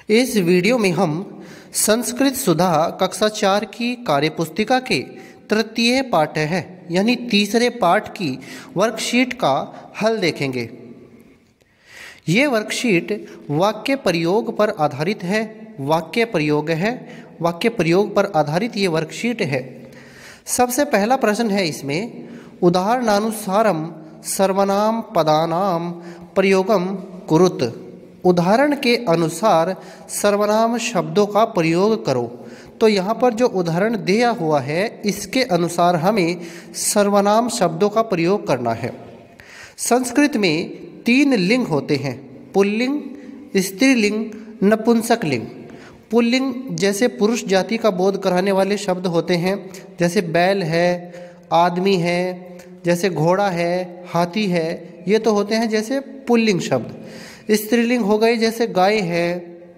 इस वीडियो में हम संस्कृत सुधा कक्षा 4 की कार्यपुस्तिका के तृतीय पाठ है यानी तीसरे पाठ की वर्कशीट का हल देखेंगे। ये वर्कशीट वाक्य प्रयोग पर आधारित है। वाक्य प्रयोग पर आधारित ये वर्कशीट है। सबसे पहला प्रश्न है इसमें, उदाहरणानुसारम सर्वनाम पदानाम प्रयोगम कुरुत। उदाहरण के अनुसार सर्वनाम शब्दों का प्रयोग करो। तो यहाँ पर जो उदाहरण दिया हुआ है इसके अनुसार हमें सर्वनाम शब्दों का प्रयोग करना है। संस्कृत में 3 लिंग होते हैं, पुल्लिंग, स्त्रीलिंग, नपुंसकलिंग। पुल्लिंग जैसे पुरुष जाति का बोध कराने वाले शब्द होते हैं, जैसे बैल है, आदमी है, जैसे घोड़ा है, हाथी है, ये तो होते हैं जैसे पुल्लिंग शब्द। स्त्रीलिंग हो गए जैसे गाय है,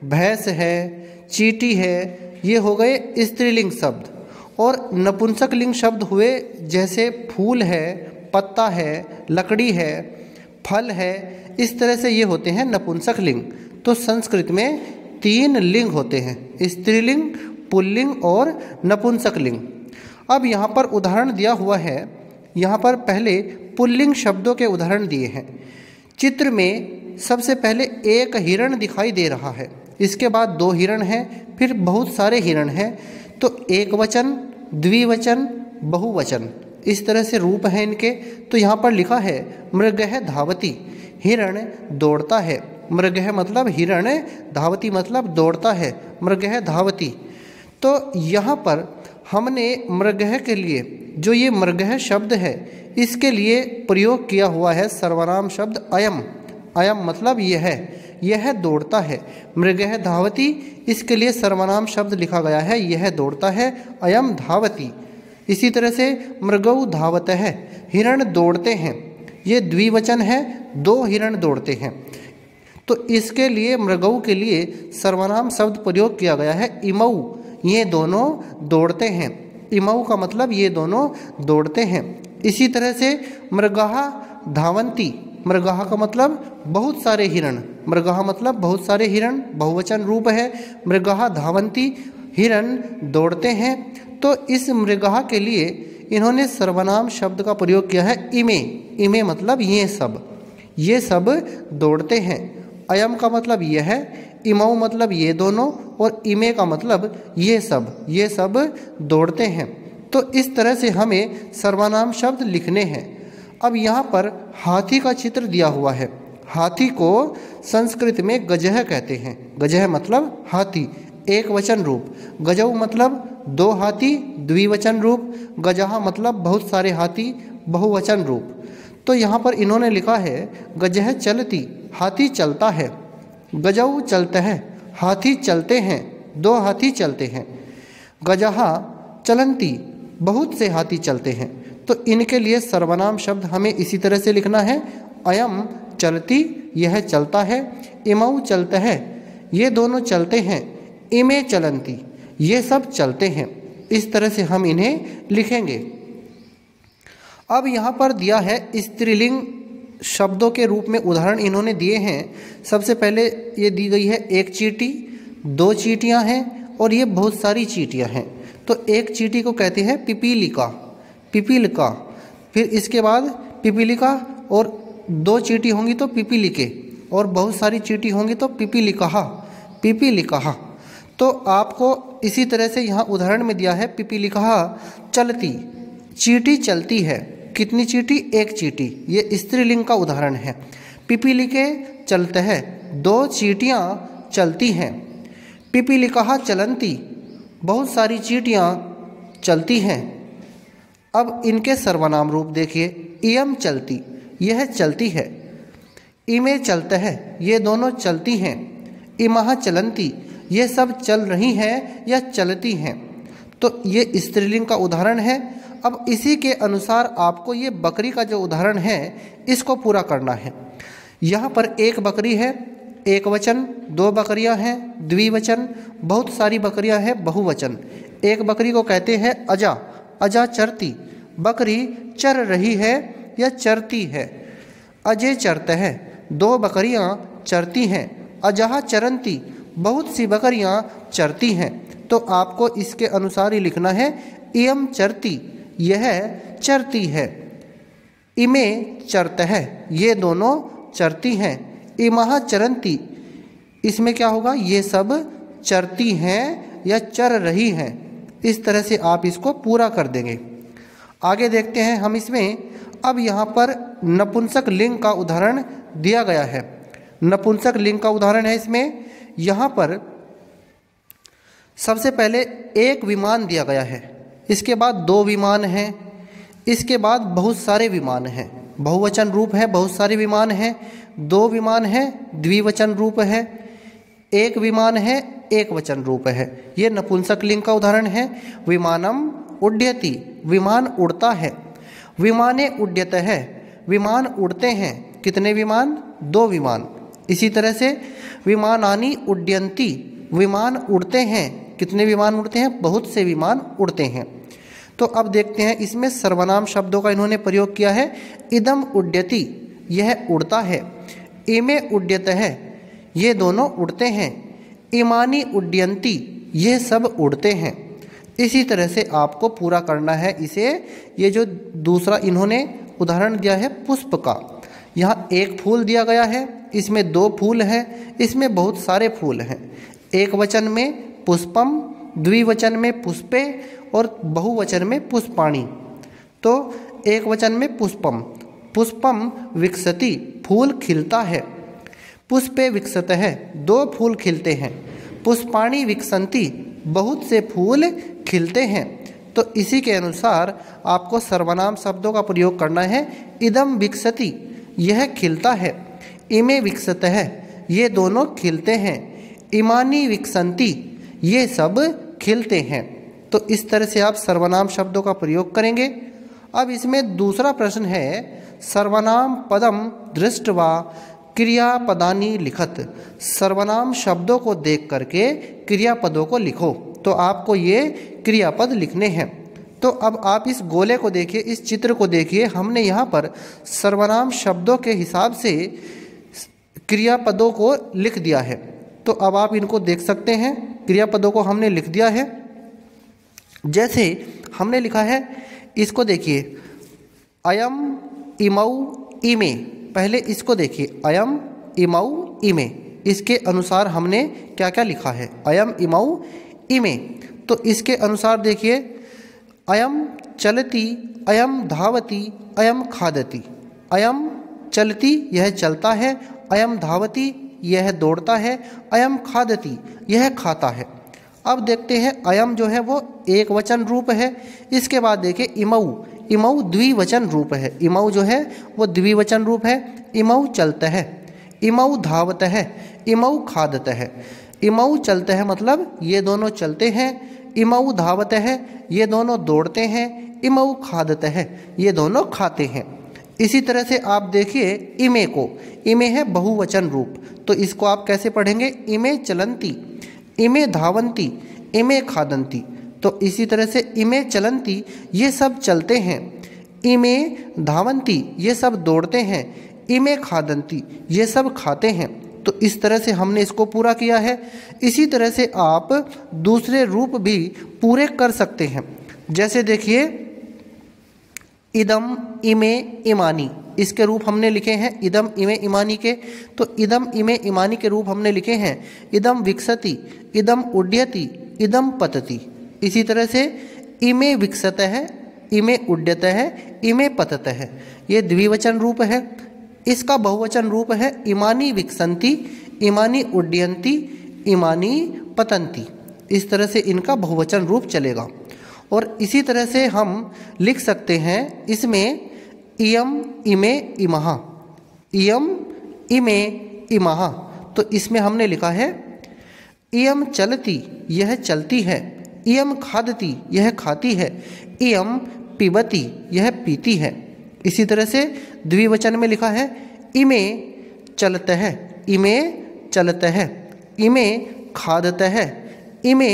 भैंस है, चींटी है, ये हो गए स्त्रीलिंग शब्द। और नपुंसकलिंग शब्द हुए जैसे फूल है, पत्ता है, लकड़ी है, फल है, इस तरह से ये होते हैं नपुंसकलिंग। तो संस्कृत में 3 लिंग होते हैं, स्त्रीलिंग, पुल्लिंग और नपुंसकलिंग। अब यहाँ पर उदाहरण दिया हुआ है। यहाँ पर पहले पुल्लिंग शब्दों के उदाहरण दिए हैं। चित्र में सबसे पहले एक हिरण दिखाई दे रहा है, इसके बाद 2 हिरण हैं, फिर बहुत सारे हिरण हैं। तो एक वचन, द्विवचन, बहुवचन, इस तरह से रूप हैं इनके। तो यहाँ पर लिखा है मृगः धावति, हिरण दौड़ता है। मृगः मतलब हिरण, धावति मतलब दौड़ता है, मृगः धावति। तो यहाँ पर हमने मृगः के लिए जो ये मृगः शब्द है इसके लिए प्रयोग किया हुआ है सर्वनाम शब्द अयम। अयम मतलब यह दौड़ता है। मृगः धावति, इसके लिए सर्वनाम शब्द लिखा गया है, यह दौड़ता है, अयम धावति। इसी तरह से मृगौ धावतः, हिरण दौड़ते हैं, ये द्विवचन है, 2 हिरण दौड़ते हैं। तो इसके लिए मृगौ के लिए सर्वनाम शब्द प्रयोग किया गया है इमौ, ये दोनों दौड़ते हैं। इमौ का मतलब ये दोनों दौड़ते हैं। इसी तरह से मृगः धावन्ति, मृगः का मतलब बहुत सारे हिरण, मृगः मतलब बहुत सारे हिरण, बहुवचन रूप है। मृगः धावन्ति, हिरण दौड़ते हैं। तो इस मृगः के लिए इन्होंने सर्वनाम शब्द का प्रयोग किया है इमे। इमे मतलब ये सब दौड़ते हैं। अयम का मतलब यह है, इमौ मतलब ये दोनों, और इमे का मतलब ये सब दौड़ते हैं। तो इस तरह से हमें सर्वनाम शब्द लिखने हैं। अब यहाँ पर हाथी का चित्र दिया हुआ है। हाथी को संस्कृत में गजह कहते हैं। गजह मतलब हाथी, एक वचन रूप। गजौ मतलब 2 हाथी, द्विवचन रूप। गजहा मतलब बहुत सारे हाथी, बहुवचन रूप। तो यहाँ पर इन्होंने लिखा है गजह चलती, हाथी चलता है। गजौ चलता है, हाथी चलते हैं, 2 हाथी चलते हैं। गजहा चलंती, बहुत से हाथी चलते हैं। तो इनके लिए सर्वनाम शब्द हमें इसी तरह से लिखना है, अयम चलती, यह चलता है, इमौ चलता है, ये दोनों चलते हैं, इमे चलंती, ये सब चलते हैं। इस तरह से हम इन्हें लिखेंगे। अब यहाँ पर दिया है स्त्रीलिंग शब्दों के रूप में उदाहरण इन्होंने दिए हैं। सबसे पहले ये दी गई है एक चींटी, 2 चींटियाँ हैं और ये बहुत सारी चींटियाँ हैं। तो एक चींटी को कहते हैं पिपीलिका, पिपीलिका। फिर इसके बाद पिपीलिका और 2 चींटी होंगी तो पिपीलिके, और बहुत सारी चींटी होंगी तो पिपीलिकाहा, पिपीलिकाहा। तो आपको इसी तरह से यहाँ उदाहरण में दिया है पिपीलिकाहा चलती, चींटी चलती है। कितनी चींटी? एक चींटी, ये स्त्रीलिंग का उदाहरण है। पिपीलिके चलते हैं, 2 चींटियाँ चलती हैं। पिपीलिकाहा चलंती, बहुत सारी चींटियाँ चलती हैं। अब इनके सर्वनाम रूप देखिए, इयम चलती, यह चलती है। इमे चलते हैं, ये दोनों चलती हैं। इमह चलंती, ये सब चल रही हैं या चलती हैं। तो ये स्त्रीलिंग का उदाहरण है। अब इसी के अनुसार आपको ये बकरी का जो उदाहरण है इसको पूरा करना है। यहाँ पर एक बकरी है, एक वचन, 2 बकरियाँ हैं, द्विवचन, बहुत सारी बकरियाँ हैं, बहुवचन। एक बकरी को कहते हैं अजा, अजा चरती, बकरी चर रही है या चरती है। अजय चरते हैं, 2 बकरियां चरती हैं। अजहा चरंती, बहुत सी बकरियां चरती हैं। तो आपको इसके अनुसार ही लिखना है, इयम चरती, यह चरती है। इमे चरतः, ये दोनों चरती हैं। इमह चरंती, इसमें क्या होगा, ये सब चरती हैं या चर रही हैं। इस तरह से आप इसको पूरा कर देंगे। आगे देखते हैं हम इसमें। अब यहाँ पर नपुंसक लिंग का उदाहरण दिया गया है। नपुंसक लिंग का उदाहरण है इसमें। यहाँ पर सबसे पहले एक विमान दिया गया है, इसके बाद दो विमान हैं, इसके बाद बहुत सारे विमान हैं। बहुवचन रूप है, बहुत सारे विमान हैं। दो विमान है, द्विवचन रूप है। एक विमान है, एक वचन रूप है। ये नपुंसक लिंग का उदाहरण है। विमानम उड्यति, विमान उड़ता है। विमाने उड्यत है, विमान उड़ते हैं। कितने विमान? दो विमान। इसी तरह से विमानानि उड्यन्ति, विमान उड़ते हैं। कितने विमान उड़ते हैं? बहुत से विमान उड़ते हैं। तो अब देखते हैं इसमें सर्वनाम शब्दों का इन्होंने प्रयोग किया है। इदम उड्यति, यह उड़ता है। इमे उड्यत है, ये दोनों उड़ते हैं। इमानी उड्यन्ति, ये सब उड़ते हैं। इसी तरह से आपको पूरा करना है इसे। ये जो दूसरा इन्होंने उदाहरण दिया है पुष्प का, यहाँ एक फूल दिया गया है, इसमें दो फूल हैं, इसमें बहुत सारे फूल हैं। एक वचन में पुष्पम, द्विवचन में पुष्पे और बहुवचन में पुष्पाणि। तो एक वचन में पुष्पम, पुष्पम विकसति, फूल खिलता है। पुष्पे विकसत है, दो फूल खिलते हैं। पुष्पाणि विकसन्ति, बहुत से फूल खिलते हैं। तो इसी के अनुसार आपको सर्वनाम शब्दों का प्रयोग करना है। इदम विकसति, यह खिलता है। इमे विकसत है, ये दोनों खिलते हैं। इमानी विकसन्ति, ये सब खिलते हैं। तो इस तरह से आप सर्वनाम शब्दों का प्रयोग करेंगे। अब इसमें दूसरा प्रश्न है, सर्वनाम पदम दृष्ट्वा क्रियापदानि लिखत। सर्वनाम शब्दों को देख करके क्रियापदों को लिखो। तो आपको ये क्रियापद लिखने हैं। तो अब आप इस गोले को देखिए, इस चित्र को देखिए। हमने यहाँ पर सर्वनाम शब्दों के हिसाब से क्रियापदों को लिख दिया है। तो अब आप इनको देख सकते हैं। क्रियापदों को हमने लिख दिया है। जैसे हमने लिखा है, इसको देखिए, अयम इमौ इमे। पहले इसको देखिए, अयम इमौ इमे। इसके अनुसार हमने क्या क्या लिखा है, अयम इमौ इमे। तो इसके अनुसार देखिए, अयम चलती, अयम धावती, अयम खादती। अयम चलती, यह चलता है। अयम धावती, यह दौड़ता है। अयम खादती, यह खाता है। अब देखते हैं, अयम जो है वो एक वचन रूप है। इसके बाद देखिए इमऊ, इमऊ द्विवचन रूप है। इमऊ जो है वो द्विवचन रूप है। इमऊ चलता है, इमऊ धावत है, इमऊ खादत है। इमऊ चलते हैं मतलब ये दोनों चलते हैं। इमऊ धावत है, ये दोनों दौड़ते हैं। इमऊ खादत है, ये दोनों खाते हैं। इसी तरह से आप देखिए इमे को, इमे है बहुवचन रूप। तो इसको आप कैसे पढ़ेंगे, इमे चलंती, इमे धावंती, इमे खादंती। तो इसी तरह से इमे चलंती, ये सब चलते हैं। इमे धावंती, ये सब दौड़ते हैं। इमे खादंती, ये सब खाते हैं। तो इस तरह से हमने इसको पूरा किया है। इसी तरह से आप दूसरे रूप भी पूरे कर सकते हैं। जैसे देखिए, इदम इमे इमानी, इसके रूप हमने लिखे हैं इदम इमे इमानी के। तो इदम इमे इमानी के रूप हमने लिखे हैं, इदम विकसति, इदम उड्यति, इदम पतति। इसी तरह से इमे विकसत है, इमे उड्यत है, इमे पतत है। ये द्विवचन रूप है। इसका बहुवचन रूप है इमानी विकसंती, इमानी उड्यंती, इमानी पतंती। इस तरह से इनका बहुवचन रूप चलेगा। और इसी तरह से हम लिख सकते हैं इसमें इयम इमे इमहा, इयम इमे इमहा। तो इसमें हमने लिखा है इयम चलती, यह चलती है। इयम खादती, यह खाती है। इयम पिबती, यह पीती है। इसी तरह से द्विवचन में लिखा है इमे चलत है, इमे चलत है, इमे खादत है, इमे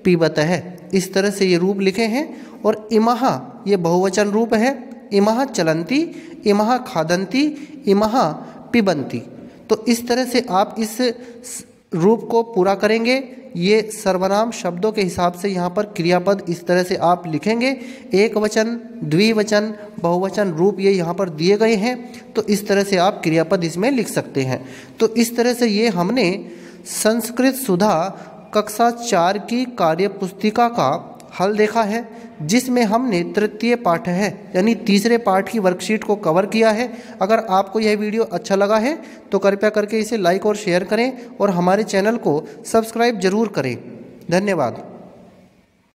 पीबत है। इस तरह से ये रूप लिखे हैं। और इमहा, ये बहुवचन रूप है। इमहा चलंती, इमहा खादंती, इमहा पिबंती। तो इस तरह से आप इस रूप को पूरा करेंगे। ये सर्वनाम शब्दों के हिसाब से यहाँ पर क्रियापद इस तरह से आप लिखेंगे। एक वचन, द्विवचन, बहुवचन रूप ये यहाँ पर दिए गए हैं, तो इस तरह से आप क्रियापद इसमें लिख सकते हैं। तो इस तरह से ये हमने संस्कृत सुधा कक्षा 4 की कार्यपुस्तिका का हल देखा है, जिसमें हमने तृतीय पाठ है यानी तीसरे पाठ की वर्कशीट को कवर किया है। अगर आपको यह वीडियो अच्छा लगा है तो कृपया करके इसे लाइक और शेयर करें और हमारे चैनल को सब्सक्राइब जरूर करें। धन्यवाद।